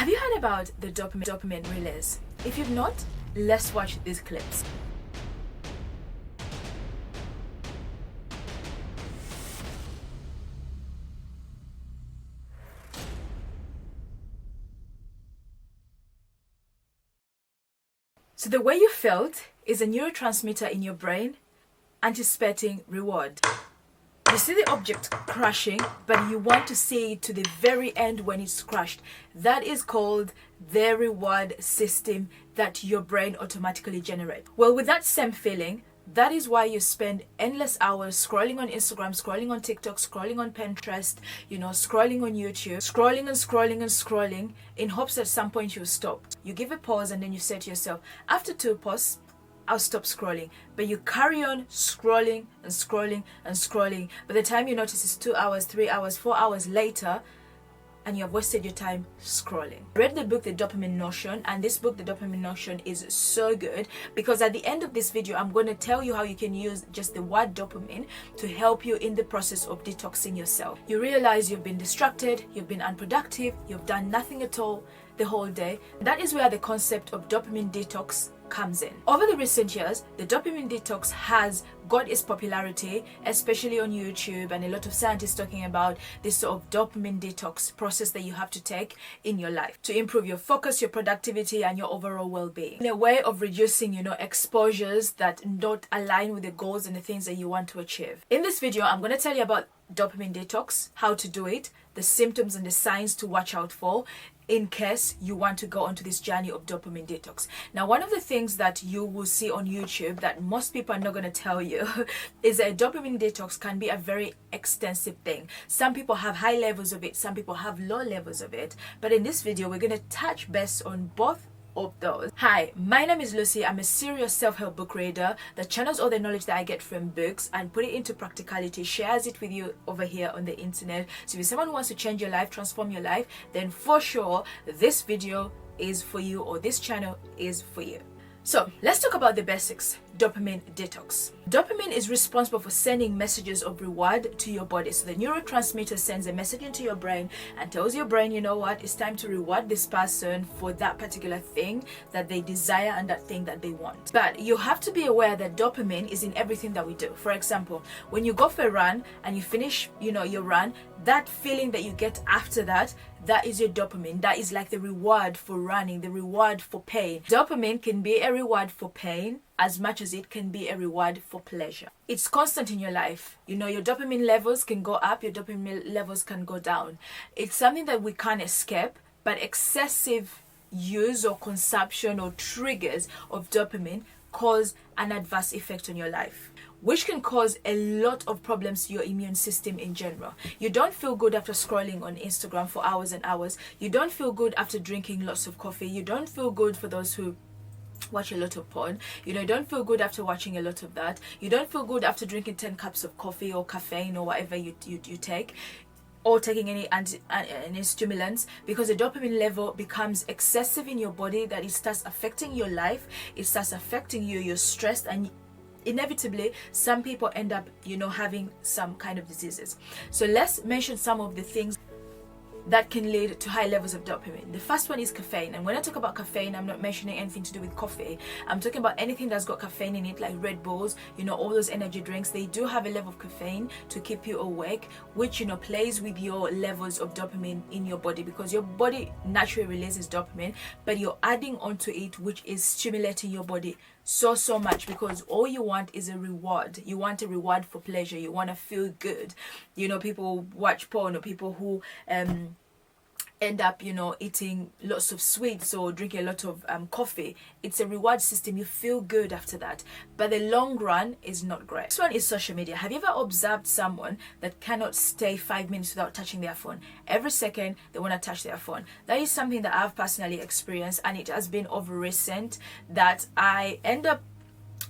Have you heard about the dopamine release? If you've not, let's watch these clips. So the way you felt is a neurotransmitter in your brain anticipating reward. You see the object crashing, but you want to see it to the very end when it's crashed. That is called the reward system that your brain automatically generates. Well, with that same feeling, that is why you spend endless hours scrolling on Instagram, scrolling on TikTok, scrolling on Pinterest, scrolling on YouTube, scrolling in hopes that at some point you'll stop. You give a pause and then you say to yourself, after 2 pauses, I'll stop scrolling. But you carry on scrolling and scrolling and scrolling. By the time you notice it's 2 hours, 3 hours, 4 hours later, and you have wasted your time scrolling. I read the book, The Dopamine Notion, and this book, The Dopamine Notion, is so good because at the end of this video, I'm going to tell you how you can use just the word dopamine to help you in the process of detoxing yourself. You realize you've been distracted, you've been unproductive, you've done nothing at all the whole day. That is where the concept of dopamine detox comes in. Over the recent years, the dopamine detox has got its popularity, especially on YouTube, and a lot of scientists talking about this sort of dopamine detox process that you have to take in your life to improve your focus, your productivity, and your overall well-being, in a way of reducing exposures that don't align with the goals and the things that you want to achieve. In this video, I'm going to tell you about dopamine detox, how to do it, the symptoms and the signs to watch out for in case you want to go onto this journey of dopamine detox. Now, one of the things that you will see on YouTube that most people are not going to tell you is that dopamine detox can be a very extensive thing. Some people have high levels of it, some people have low levels of it, but in this video we're going to touch base on both of those. Hi, my name is Lucy. I'm a serious self-help book reader that channels all the knowledge that I get from books and put it into practicality, shares it with you over here on the internet. So if you're someone who wants to change your life, transform your life, then for sure this video is for you, or this channel is for you. So let's talk about the basics. Dopamine detox. Dopamine is responsible for sending messages of reward to your body. So the neurotransmitter sends a message into your brain and tells your brain, you know what, it's time to reward this person for that particular thing that they desire and that thing that they want. But you have to be aware that dopamine is in everything that we do. For example, when you go for a run and you finish, your run, that feeling that you get after that is your dopamine. That is like the reward for running, the reward for pain. Dopamine can be a reward for pain as much as it can be a reward for pleasure. It's constant in your life. Your dopamine levels can go up, your dopamine levels can go down. It's something that we can't escape, but excessive use or consumption or triggers of dopamine cause an adverse effect on your life, which can cause a lot of problems to your immune system in general. You don't feel good after scrolling on Instagram for hours and hours. You don't feel good after drinking lots of coffee. You don't feel good for those who watch a lot of porn. You don't feel good after watching a lot of that. You don't feel good after drinking 10 cups of coffee or caffeine or whatever you take, or taking any stimulants, because the dopamine level becomes excessive in your body, that it starts affecting your life, it starts affecting you, you're stressed, and inevitably some people end up having some kind of diseases. So let's mention some of the things that can lead to high levels of dopamine. The first one is caffeine, and when I talk about caffeine, I'm not mentioning anything to do with coffee. I'm talking about anything that's got caffeine in it, like Red Bulls, all those energy drinks. They do have a level of caffeine to keep you awake, which plays with your levels of dopamine in your body, because your body naturally releases dopamine, but you're adding onto it, which is stimulating your body so much, because all you want is a reward. You want a reward for pleasure. You want to feel good. People watch porn, or people who end up eating lots of sweets or drinking a lot of coffee. It's a reward system. You feel good after that, but the long run is not great. This one is social media. Have you ever observed someone that cannot stay 5 minutes without touching their phone? Every second they want to touch their phone. That is something that I've personally experienced, and it has been over recent that I end up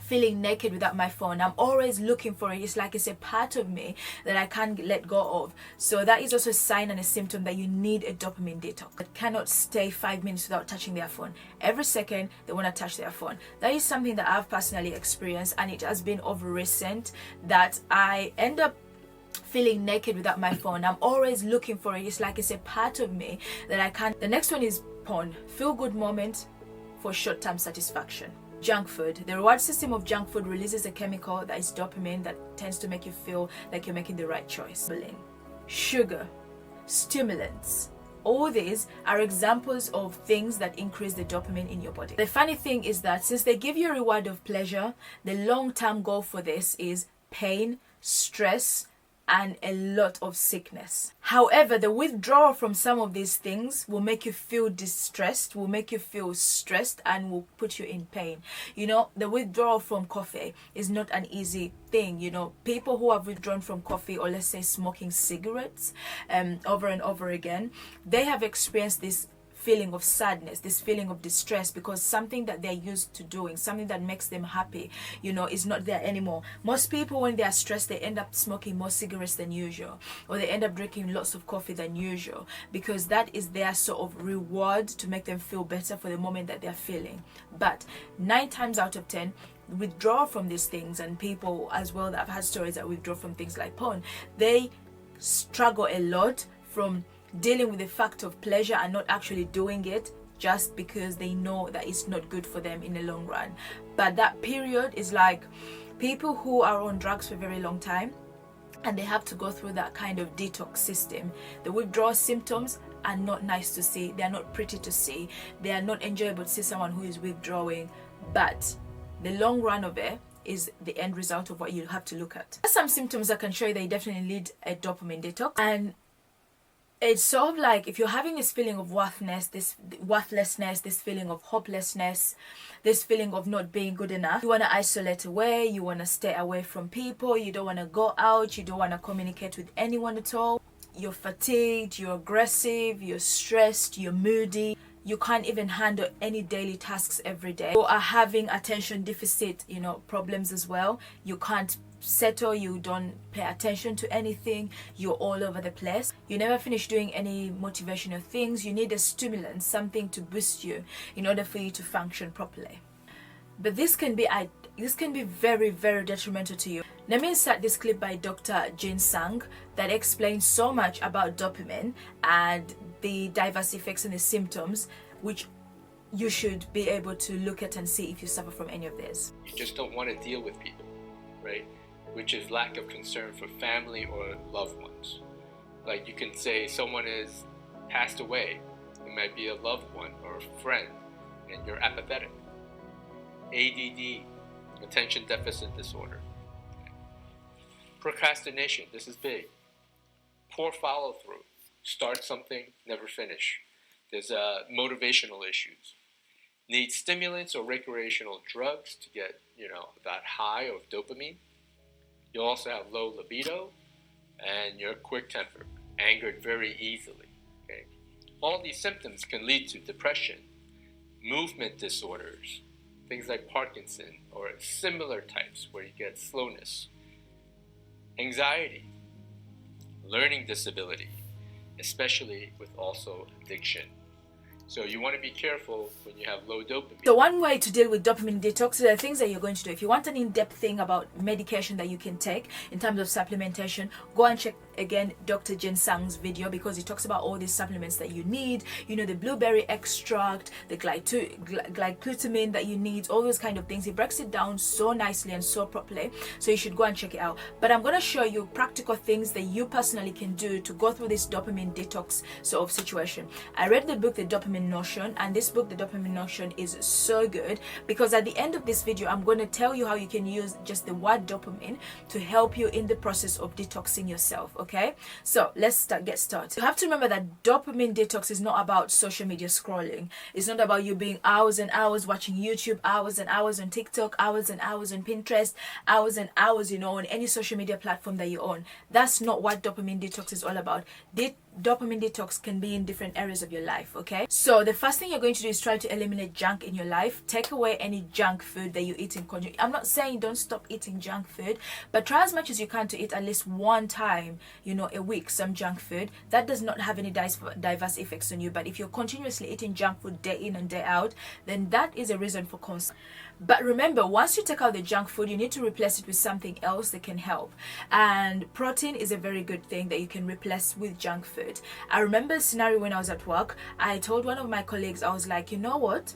feeling naked without my phone. I'm always looking for it. It's like it's a part of me that I can't let go of. So that is also a sign and a symptom that you need a dopamine detox. That cannot stay 5 minutes without touching their phone. Every second they want to touch their phone. That is something that I've personally experienced, and it has been over recent that I end up feeling naked without my phone. I'm always looking for it. It's like it's a part of me that I can't. The next one is porn, feel-good moment for short-term satisfaction. Junk food. The reward system of junk food releases a chemical that is dopamine that tends to make you feel like you're making the right choice. Sugar, stimulants. All these are examples of things that increase the dopamine in your body. The funny thing is that since they give you a reward of pleasure, the long-term goal for this is pain, stress, and a lot of sickness. However, the withdrawal from some of these things will make you feel distressed, will make you feel stressed, and will put you in pain. You know, the withdrawal from coffee is not an easy thing. You know, people who have withdrawn from coffee, or let's say smoking cigarettes over and over again, they have experienced this feeling of sadness, this feeling of distress, because something that they're used to doing, something that makes them happy, you know, is not there anymore. Most people, when they are stressed, they end up smoking more cigarettes than usual, or they end up drinking lots of coffee than usual, because that is their sort of reward to make them feel better for the moment that they're feeling. But 9 times out of 10, withdraw from these things, and people as well that have had stories that withdraw from things like porn, they struggle a lot from dealing with the fact of pleasure and not actually doing it, just because they know that it's not good for them in the long run. But that period is like people who are on drugs for a very long time, and they have to go through that kind of detox system. The withdrawal symptoms are not nice to see, they are not pretty to see, they are not enjoyable to see someone who is withdrawing, but the long run of it is the end result of what you have to look at. There's some symptoms that can show you that you definitely need a dopamine detox, and it's sort of like if you're having this feeling of worthlessness, this feeling of hopelessness, this feeling of not being good enough, you want to isolate away, you want to stay away from people, you don't want to go out, you don't want to communicate with anyone at all, you're fatigued, you're aggressive, you're stressed, you're moody, you can't even handle any daily tasks every day, you are having attention deficit, you know, problems as well, you can't settle, you don't pay attention to anything, you're all over the place, you never finish doing any motivational things, you need a stimulant, something to boost you in order for you to function properly. But this can be very, very detrimental to you. Let me insert this clip by Dr. Ginsang that explains so much about dopamine and the diverse effects and the symptoms, which you should be able to look at and see if you suffer from any of this. You just don't want to deal with people, right? Which is lack of concern for family or loved ones. Like, you can say someone is passed away, it might be a loved one or a friend, and you're apathetic. ADD, attention deficit disorder. Procrastination, this is big. Poor follow through, start something, never finish. There's motivational issues. Need stimulants or recreational drugs to get, you know, that high of dopamine. You also have low libido, and you're quick-tempered, angered very easily. Okay? All these symptoms can lead to depression, movement disorders, things like Parkinson or similar types where you get slowness, anxiety, learning disability, especially with also addiction. So you want to be careful when you have low dopamine. So one way to deal with dopamine detox, there are things that you're going to do. If you want an in-depth thing about medication that you can take in terms of supplementation, go and check again Dr. Ginsang's video, because he talks about all these supplements that you need, you know, the blueberry extract, the glycosamine that you need, all those kind of things. He breaks it down so nicely and so properly, so you should go and check it out. But I'm going to show you practical things that you personally can do to go through this dopamine detox sort of situation. I read the book The Dopamine Notion, and this book The Dopamine Notion is so good, because at the end of this video I'm going to tell you how you can use just the word dopamine to help you in the process of detoxing yourself. Okay, so let's get started. You have to remember that dopamine detox is not about social media scrolling. It's not about you being hours and hours watching YouTube, hours and hours on TikTok, hours and hours on Pinterest, hours and hours, you know, on any social media platform that you own. That's not what dopamine detox is all about. Dopamine detox can be in different areas of your life. Okay, so the first thing you're going to do is try to eliminate junk in your life. Take away any junk food that you eat in conjunction. I'm not saying don't stop eating junk food, but try as much as you can to eat at least one time, you know, a week, some junk food. That does not have any diverse effects on you. But if you're continuously eating junk food day in and day out, then that is a reason for concern. But remember, once you take out the junk food, you need to replace it with something else that can help. And protein is a very good thing that you can replace with junk food. food. I remember a scenario when I was at work. I told one of my colleagues, I was like, you know what?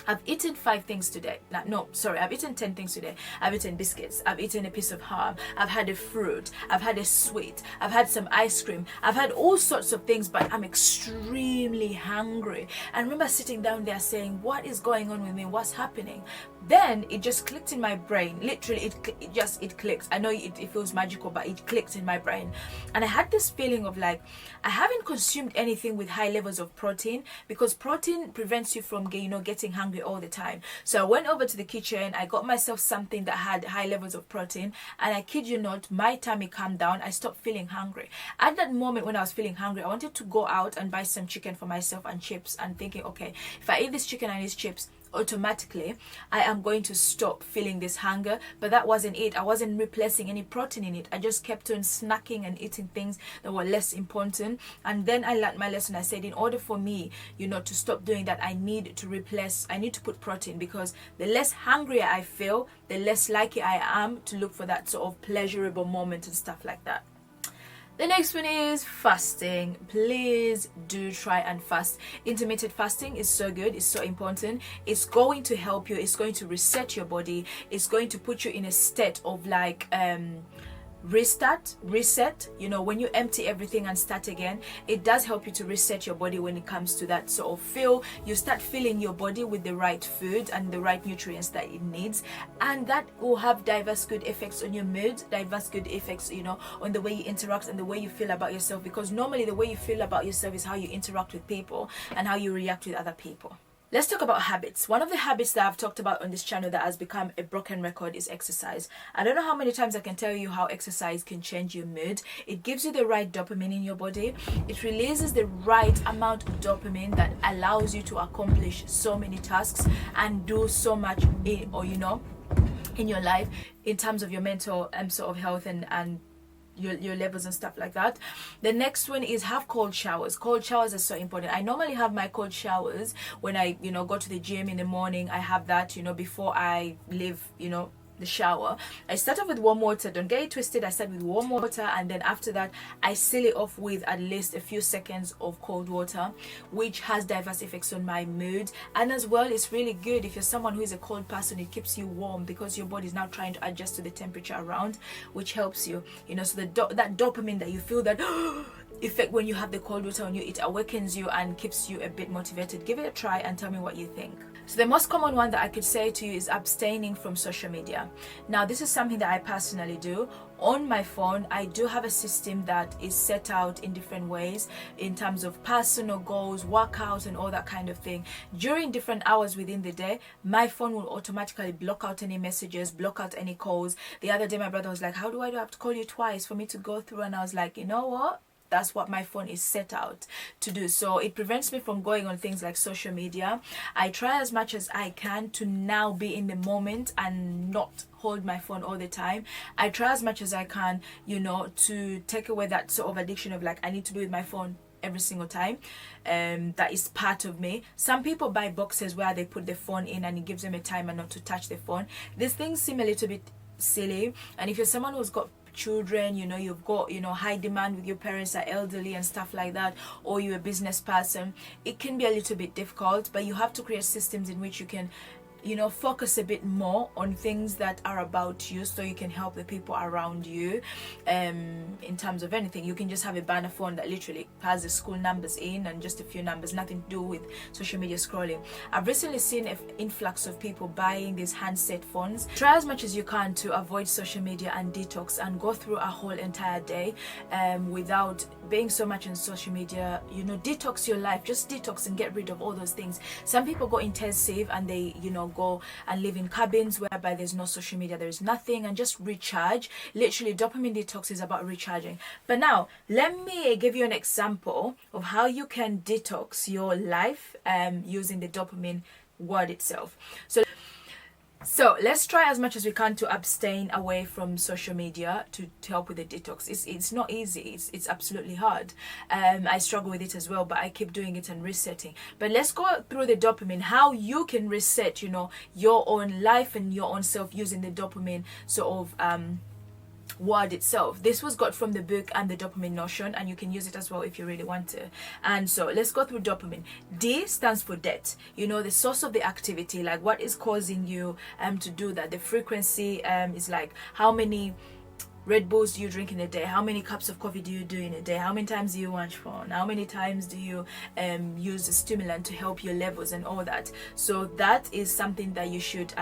I've eaten 5 things today. No, sorry, I've eaten 10 things today. I've eaten biscuits. I've eaten a piece of ham. I've had a fruit. I've had a sweet. I've had some ice cream. I've had all sorts of things, but I'm extremely hungry. And I remember sitting down there saying, what is going on with me? What's happening? Then it just clicked in my brain. Literally, it clicked. I know it feels magical, but it clicked in my brain. And I had this feeling of like, I haven't consumed anything with high levels of protein, because protein prevents you from getting hungry all the time. So I went over to the kitchen, I got myself something that had high levels of protein, and I kid you not, my tummy calmed down. I stopped feeling hungry. At that moment when I was feeling hungry, I wanted to go out and buy some chicken for myself and chips, and thinking, okay, if I eat this chicken and these chips, automatically I am going to stop feeling this hunger. But that wasn't it. I wasn't replacing any protein in it. I just kept on snacking and eating things that were less important. And then I learned my lesson. I said, in order for me to stop doing that, I need to put protein, because the less hungry I feel, the less likely I am to look for that sort of pleasurable moment and stuff like that. The next one is fasting. Please do try and fast. Intermittent fasting is so good. It's so important. It's going to help you. It's going to reset your body. It's going to put you in a state of like reset. When you empty everything and start again, it does help you to reset your body when it comes to that sort of feel. You start filling your body with the right food and the right nutrients that it needs, and that will have diverse good effects on your mood, diverse good effects on the way you interact and the way you feel about yourself, because normally the way you feel about yourself is how you interact with people and how you react with other people. Let's talk about habits. One of the habits that I've talked about on this channel that has become a broken record is exercise. I don't know how many times I can tell you how exercise can change your mood. It gives you the right dopamine in your body. It releases the right amount of dopamine that allows you to accomplish so many tasks and do so much in your life in terms of your mental sort of health and your levels and stuff like that. The next one is have cold showers. Cold showers are so important. I normally have my cold showers when I go to the gym in the morning. I have that before I leave the shower. I start off with warm water. Don't get it twisted. I start with warm water, and then after that I seal it off with at least a few seconds of cold water, which has diverse effects on my mood. And as well, it's really good if you're someone who is a cold person. It keeps you warm because your body is now trying to adjust to the temperature around, which helps you so that dopamine that you feel, that effect when you have the cold water on you, it awakens you and keeps you a bit motivated. Give it a try and tell me what you think. So the most common one that I could say to you is abstaining from social media. Now, this is something that I personally do. On my phone, I do have a system that is set out in different ways in terms of personal goals, workouts, and all that kind of thing. During different hours within the day, my phone will automatically block out any messages, block out any calls. The other day, my brother was like, how do I have to call you twice for me to go through? And I was like, you know what? That's what my phone is set out to do. So it prevents me from going on things like social media. I try as much as I can to now be in the moment and not hold my phone all the time. I try as much as I can, to take away that sort of addiction of like, I need to be with my phone every single time. That is part of me. Some people buy boxes where they put the phone in and it gives them a timer not to touch the phone. These things seem a little bit silly, and if you're someone who's got children, you've got high demand with your parents are elderly and stuff like that, or you're a business person, it can be a little bit difficult. But you have to create systems in which you can focus a bit more on things that are about you, so you can help the people around you. In terms of anything, you can just have a banner phone that literally has the school numbers in and just a few numbers, nothing to do with social media scrolling. I've recently seen an influx of people buying these handset phones. Try as much as you can to avoid social media and detox, and go through a whole entire day without being so much on social media. Detox your life. Just detox and get rid of all those things. Some people go intensive and they go and live in cabins whereby there's no social media, there's nothing, and just recharge. Literally, dopamine detox is about recharging. But now let me give you an example of how you can detox your life using the dopamine word itself. So let's try as much as we can to abstain away from social media to help with the detox. It's not easy. It's absolutely hard. I struggle with it as well, but I keep doing it and resetting. But let's go through the dopamine, how you can reset, your own life and your own self using the dopamine sort of word itself. This was got from the book and the dopamine notion, and you can use it as well if you really want to. And so let's go through dopamine. D stands for debt, you know, the source of the activity, like what is causing you to do that. The frequency is like how many Red Bulls do you drink in a day? How many cups of coffee do you do in a day? How many times do you watch phone? How many times do you use a stimulant to help your levels and all that? So that is something that you should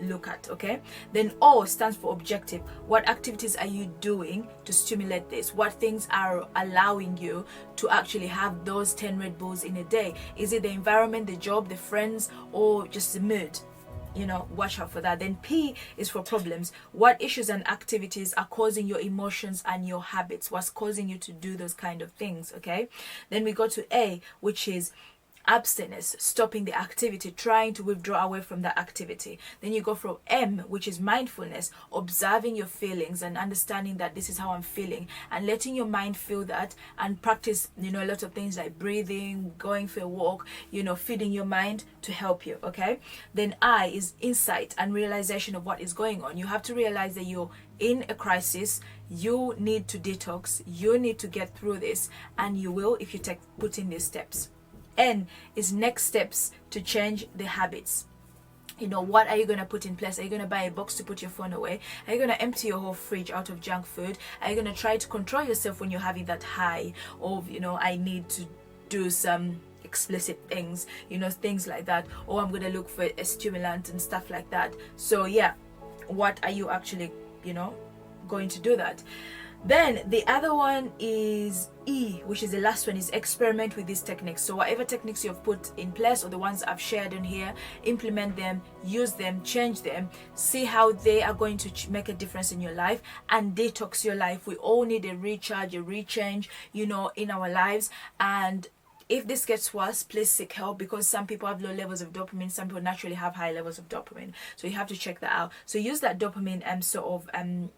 look at. Okay, then O stands for objective. What activities are you doing to stimulate this? What things are allowing you to actually have those 10 Red Bulls in a day? Is it the environment, the job, the friends, or just the mood? You know, watch out for that. Then P is for problems. What issues and activities are causing your emotions and your habits? What's causing you to do those kind of things? Okay, then we go to A, which is abstinence, stopping the activity, trying to withdraw away from that activity. Then you go from M, which is mindfulness, observing your feelings and understanding that this is how I'm feeling, and letting your mind feel that, and practice, you know, a lot of things like breathing, going for a walk, you know, feeding your mind to help you. Okay, then I is insight and realization of what is going on. You have to realize that you're in a crisis, you need to detox, you need to get through this, and you will if you put in these steps. N is next steps to change the habits. You know, what are you going to put in place? Are you going to buy a box to put your phone away? Are you going to empty your whole fridge out of junk food? Are you going to try to control yourself when you're having that high of, you know, I need to do some explicit things, you know, things like that, or I'm going to look for a stimulant and stuff like that. So yeah, what are you actually, you know, going to do that? Then the other one is E, which is the last one, is experiment with these techniques. So whatever techniques you've put in place, or the ones I've shared in here, implement them, use them, change them, see how they are going to make a difference in your life and detox your life. We all need a recharge, a rechange, you know, in our lives. And if this gets worse, please seek help, because some people have low levels of dopamine, some people naturally have high levels of dopamine. So you have to check that out. So use that dopamine sort of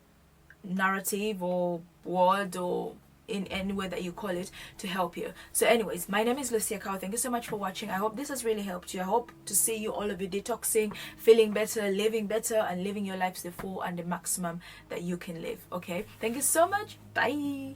narrative or word, or in any way that you call it, to help you. So anyways, my name is Lucia Cow. Thank you so much for watching. I hope this has really helped you. I hope to see you, all of you, detoxing, feeling better, living better, and living your life to the full and the maximum that you can live. Okay, thank you so much. Bye.